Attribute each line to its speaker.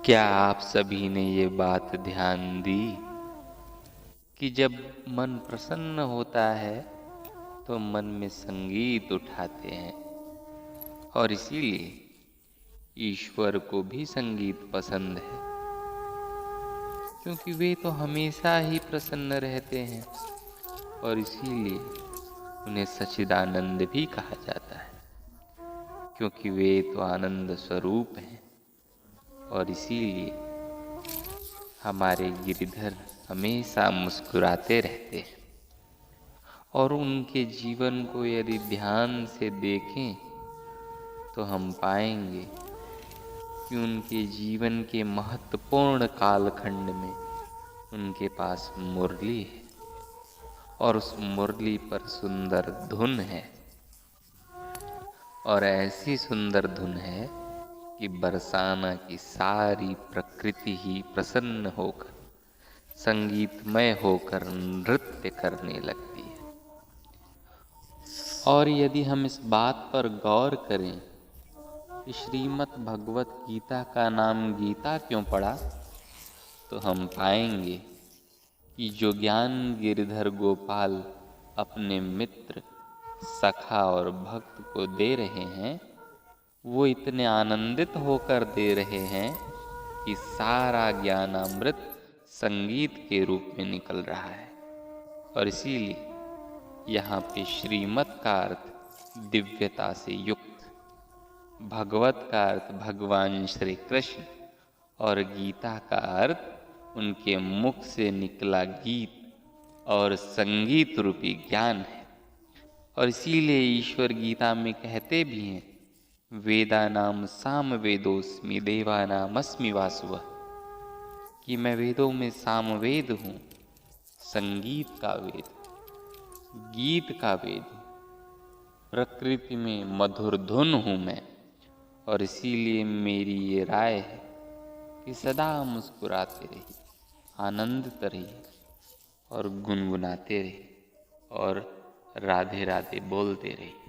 Speaker 1: क्या आप सभी ने ये बात ध्यान दी कि जब मन प्रसन्न होता है तो मन में संगीत उठाते हैं, और इसीलिए ईश्वर को भी संगीत पसंद है, क्योंकि वे तो हमेशा ही प्रसन्न रहते हैं और इसीलिए उन्हें सच्चिदानंद भी कहा जाता है, क्योंकि वे तो आनंद स्वरूप हैं। और इसीलिए हमारे गिरिधर हमेशा मुस्कुराते रहते हैं। और उनके जीवन को यदि ध्यान से देखें तो हम पाएंगे कि उनके जीवन के महत्वपूर्ण कालखंड में उनके पास मुरली है, और उस मुरली पर सुंदर धुन है, और ऐसी सुंदर धुन है कि बरसाना की सारी प्रकृति ही प्रसन्न होकर संगीतमय होकर नृत्य करने लगती है। और यदि हम इस बात पर गौर करें कि श्रीमद् भगवत गीता का नाम गीता क्यों पड़ा, तो हम पाएंगे कि जो ज्ञान गिरधर गोपाल अपने मित्र, सखा और भक्त को दे रहे हैं, वो इतने आनंदित होकर दे रहे हैं कि सारा ज्ञानामृत संगीत के रूप में निकल रहा है। और इसीलिए यहाँ पे श्रीमत का अर्थ दिव्यता से युक्त, भगवत का अर्थ भगवान श्री कृष्ण, और गीता का अर्थ उनके मुख से निकला गीत और संगीत रूपी ज्ञान है। और इसीलिए ईश्वर गीता में कहते भी हैं, वेदानाम साम वेदोस्मि देवानामस्मि वासुवः, कि मैं वेदों में सामवेद हूँ, संगीत का वेद, गीत का वेद, प्रकृति में मधुर धुन हूँ मैं। और इसीलिए मेरी ये राय है कि सदा मुस्कुराते रहिए, आनंदित रहिए और गुनगुनाते रहिए और राधे राधे बोलते रहिए।